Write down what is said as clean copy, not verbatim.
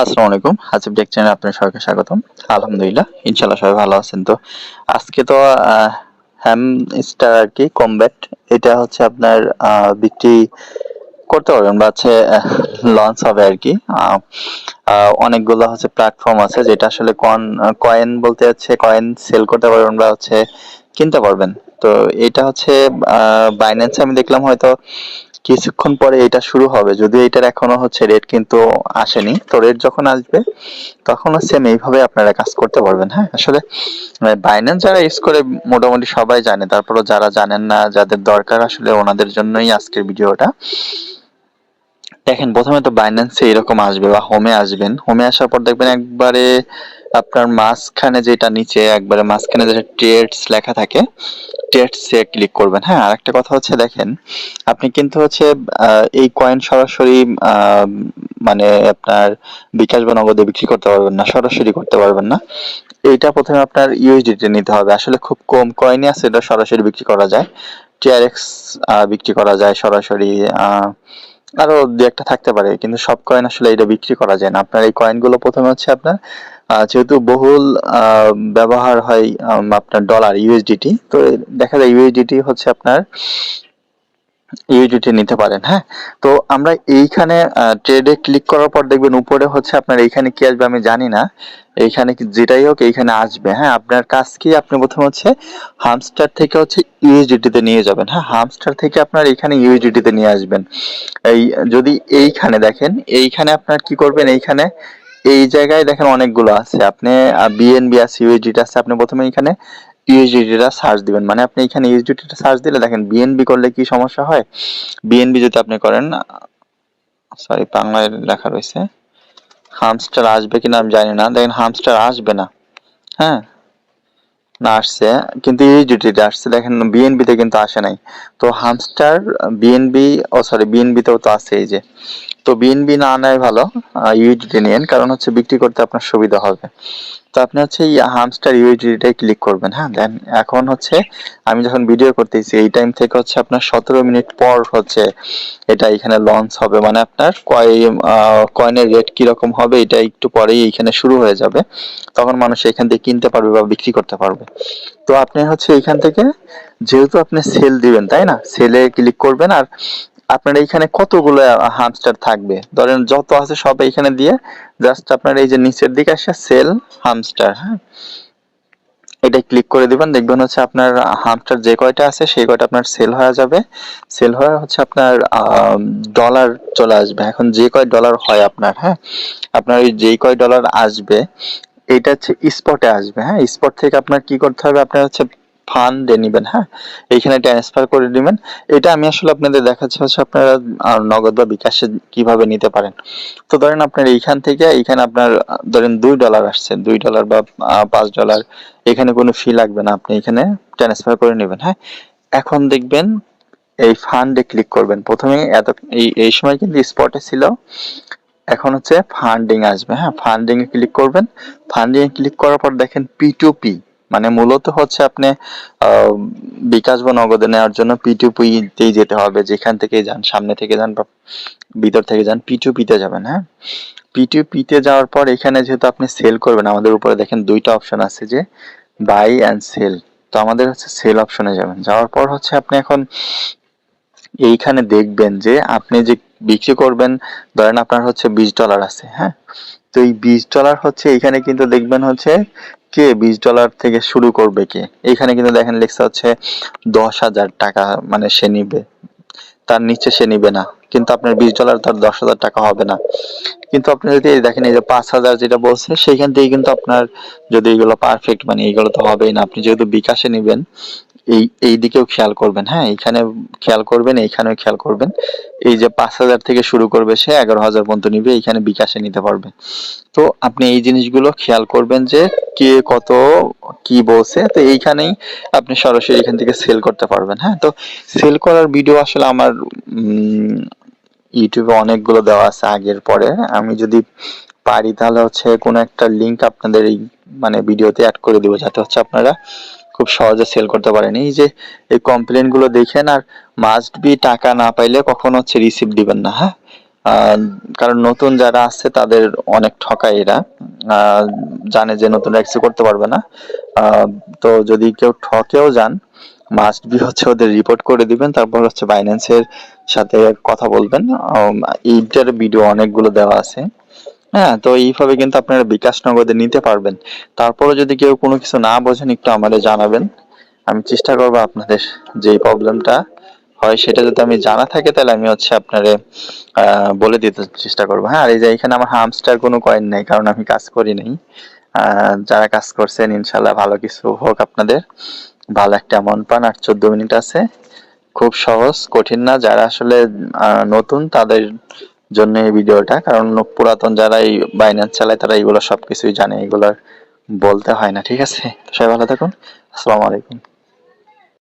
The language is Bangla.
আসসালামু আলাইকুম। হাসিব টেক চ্যানেলে আপনাদের সবাইকে স্বাগতম। আলহামদুলিল্লাহ, ইনশাআল্লাহ সবাই ভালো আছেন। তো আজকে তো হ্যামস্টার আরকি কমব্যাট এটা হচ্ছে আপনার বিক্রি করতে পারবেন বা হচ্ছে লঞ্চ হবে আরকি। অনেকগুলো হচ্ছে প্ল্যাটফর্ম আছে যেটা আসলে কয়েন বলতে হচ্ছে কয়েন সেল করতে পারবেন বা হচ্ছে কিনতে পারবেন। তো এটা হচ্ছে বাইন্যান্সে আমি দেখলাম হয়তো কিছুক্ষণ পরে এটা শুরু হবে, যদিও এটার এখনো হচ্ছে রেট কিন্তু আসেনি। তো রেট যখন আসবে তখন সেম এইভাবে আপনারা কাজ করতে পারবেন। হ্যাঁ, আসলে বাইন্যান্স যারা ইউজ করে মোটামুটি সবাই জানে, তারপরও যারা জানেন না, যাদের দরকার আসলে ওনাদের জন্যই আজকের ভিডিওটা। দেখেন, প্রথমে তো বাইন্যান্সে এরকম আসবে বা হোমে আসবেন। হোমে আসার পর দেখবেন একবারে আপনার মাঝখানে যেটা নিচে একবারে মাঝখানে যেটা ট্রেডস লেখা থাকে, ট্রেডসে ক্লিক করবেন। হ্যাঁ, আরেকটা কথা হচ্ছে দেখেন, আপনি কিন্তু হচ্ছে এই কয়েন সরাসরি মানে আপনার বিকাশ বা নগদে বিক্রি করতে পারবেন না, সরাসরি করতে পারবেন না। এইটা প্রথমে আপনার ইউএসডিটি নিতে হবে। আসলে খুব কম কয়েনই আছে এটা সরাসরি বিক্রি করা যায়। টিআরএক্স বিক্রি করা যায় সরাসরি, আরো দু একটা থাকতে পারে, কিন্তু সব কয়েন আসলে এটা বিক্রি করা যায় না। আপনার এই কয়েনগুলো প্রথমে হচ্ছে আপনার যেহেতু বহুল ব্যবহার হয় আপনার ডলার ইউএসডিটি, তো দেখা যায় ইউএসডিটি হচ্ছে আপনার ইউডিটি নিতে পারেন। হ্যাঁ, তো আমরা এইখানে ট্রেডে ক্লিক করার পর দেখবেন উপরে হচ্ছে আপনার এইখানে কি আসবে আমি জানি না, এইখানে যেটাই হোক এইখানে আসবে। হ্যাঁ, আপনার কাজ কি, আপনি প্রথমে হচ্ছে হামস্টার থেকে হচ্ছে ইউএসডিটি তে নিয়ে যাবেন। হ্যাঁ, হামস্টার থেকে আপনার এইখানে ইউএসডিটি তে নিয়ে আসবেন। এই যদি এইখানে দেখেন, এইখানে আপনার কি করবেন, এইখানে এই জায়গায় দেখেন অনেকগুলো আছে, আপনি বিএনবি আছে, ইউএসডিটি আছে, আপনি প্রথমে এখানে ইউএসডিটি সার্চ দিবেন। মানে আপনি এখানে ইউএসডিটি সার্চ দিলে দেখেন বিএনবি করলে কি সমস্যা হয়। বিএনবি যদি আপনি করেন, সরি বাংলায় লেখা রয়েছে, হামস্টার আসবে কিনা আমি জানি না। দেখেন হামস্টার আসবে না। হ্যাঁ, না আসছে, কিন্তু ইউএসডিটি আসছে। দেখেন বিএনবি তে কিন্তু আসে নাই। তো হামস্টার বিএনবি, ও সরি বিএনবি তেও তো আছে এই যে। তো বিএনবি না আনাই ভালো, ইউএসডিটি নিয়েন, কারণ হচ্ছে বিক্রি করতে আপনার সুবিধা হবে। তো আপনি হচ্ছে এই হামস্টার ইউএসডিটাই ক্লিক করবেন। হ্যাঁ, দেন এখন হচ্ছে আমি যখন ভিডিও করতেছি এই টাইম থেকে হচ্ছে আপনার 17 মিনিট পর হচ্ছে এটা এখানে লঞ্চ হবে। মানে আপনার কয়েনের রেট কিরকম হবে এটা একটু পরেই এখানে শুরু হয়ে যাবে, তখন মানুষ এখান থেকে কিনতে পারবে বা বিক্রি করতে পারবে। তো আপনি হচ্ছে এখান থেকে, যেহেতু আপনি সেল দিবেন তাই না, সেলে ক্লিক করবেন। আর আপনার এইখানে কতগুলো হামস্টার থাকবে, ধরেন যত আছে সব এইখানে দিয়ে জাস্ট আপনার এই যে নিচের দিকে আসে সেল হামস্টার, হ্যাঁ, এটা ক্লিক করে দিবেন। দেখবেন হচ্ছে আপনার হামস্টার যে কয়টা আছে সেই কয়টা আপনার সেল হয়ে যাবে। সেল হয়ে হচ্ছে আপনার ডলার চলে আসবে। এখন যে কয় ডলার হয় আপনার, হ্যাঁ, আপনার ওই যেই কয় ডলার আসবে এটা হচ্ছে স্পটে আসবে। হ্যাঁ, স্পট থেকে আপনার কি করতে হবে, আপনার হচ্ছে ফান্ডে নিবেন। হ্যাঁ, এইখানে ট্রান্সফার করে দিবেন। এটা আমি আসলে আপনাদের দেখাচ্ছি হচ্ছে আপনারা নগদ বা বিকাশে কিভাবে নিতে পারেন। তো ধরেন আপনার এইখান থেকে এইখানে আপনার ধরেন $2 আসছে, $2 বা $5, এখানে কোনো ফি লাগবে না, আপনি এখানে ট্রান্সফার করে নেবেন। হ্যাঁ, এখন দেখবেন এই ফান্ডে ক্লিক করবেন। প্রথমে এত এই সময় কিন্তু স্পটে ছিল, এখন হচ্ছে ফান্ডিং আসবে। হ্যাঁ, ফান্ডিং এ ক্লিক করবেন। ফান্ডিং এ ক্লিক করার পর দেখেন P2P, মানে মূলত হচ্ছে আপনি বিকাশ বা নগদে নেওয়ার জন্য P2P তেই যেতে হবে। যেখান থেকে যান, সামনে থেকে যান বা ভিতর থেকে যান, P2P তে যাবেন। হ্যাঁ, P2P তে যাওয়ার পর এখানে যেহেতু আপনি সেল করবেন, আমাদের উপরে দেখেন দুইটা অপশন আছে যে বাই অ্যান্ড সেল। তো আমাদের হচ্ছে সেল অপশনে যাবেন। যাওয়ার পর হচ্ছে আপনি এখন এইখানে দেখবেন যে আপনি যে বিক্রি করবেন, ধরেন আপনার হচ্ছে $20 আছে। হ্যাঁ, তো এই $20 হচ্ছে এইখানে কিন্তু দেখবেন হচ্ছে কে $20 থেকে শুরু করবে কে, এইখানে কিন্তু দেখেন লেখা হচ্ছে 10,000 টাকা, মানে সে নিবে, তার নিচে সে নিবে না। কিন্তু আপনার $20 তার 10,000 টাকা হবে না। কিন্তু আপনি যদি দেখেন এই যে 5,000 যেটা বলছে সেইখান থেকে কিন্তু আপনার, যদি এগুলো পারফেক্ট মানে এইগুলো তো হবেই না। আপনি যেহেতু বিকাশে নিবেন, এই দিকেও খেয়াল করবেন। হ্যাঁ, এইখানে খেয়াল করবেন, এইখানেও খেয়াল করবেন। এই যে 5,000 থেকে শুরু করবে সে 11,000 পর্যন্ত নিবে, এইখানে বিকাশে নিতে পারবে। তো আপনি এই জিনিসগুলো খেয়াল করবেন যে কে কত কি বলছে। তো এইখানেই আপনি সরাসরি এখান থেকে সেল করতে পারবেন। হ্যাঁ, তো সেল করার ভিডিও আসলে আমার ইউটিউবে অনেকগুলো দেওয়া আছে আগের পরে। আমি যদি পারি তাহলে হচ্ছে কোনো একটা লিংক আপনাদের এই মানে ভিডিওতে অ্যাড করে দিব, যাতে হচ্ছে আপনারা খুব সহজে সেল করতে পারেন। এই যে এই কমপ্লেন গুলো দেখেন, আর মাস্ট বি টাকা না পাইলে কখনো হচ্ছে রিসিভ দিবেন না। হ্যাঁ, আহ, কারণ নতুন যারা আছে তাদের অনেক ঠকায় এরা, আহ, জানে যে নতুনরা কিছু করতে পারবে না। আহ, তো যদি কেউ ঠকেও যান, মাস্ট বি হচ্ছে ওদের রিপোর্ট করে দিবেন, তারপর হচ্ছে বাইন্যান্সের সাথে কথা বলবেন। এইটার ভিডিও অনেকগুলো দেওয়া আছে। হ্যাঁ, তো এইভাবে কিন্তু আপনারা বিকাশ নগদে নিতে পারবেন। তারপরে যদি কেউ কোনো কিছু না বোঝেন একটু আমাদের জানাবেন, আমি চেষ্টা করবো আপনাদের যে প্রবলেমটা হয় সেটা যদি আমি জানা থাকে তাহলে আমি হচ্ছে আপনারে বলে দিতে চেষ্টা করবো। হ্যাঁ, আর এই যে এখানে আমার হামস্টার কোনো কয়েন নাই, কারণ আমি কাজ করি নাই। যারা কাজ করছেন ইনশাল্লাহ ভালো কিছু হোক আপনাদের, ভালো একটা অ্যামাউন্ট পান। আর 14 মিনিট আছে, খুব সহজ, কঠিন না। যারা আসলে নতুন তাদের জন্য এই ভিডিওটা, কারণ পুরাতন যারা এই বাইন্যান্স চালায় তারা এগুলো সবকিছুই জানে, এগুলো বলতে হয় না। ঠিক আছে, সবাই ভালো থাকুন, আসসালামু আলাইকুম।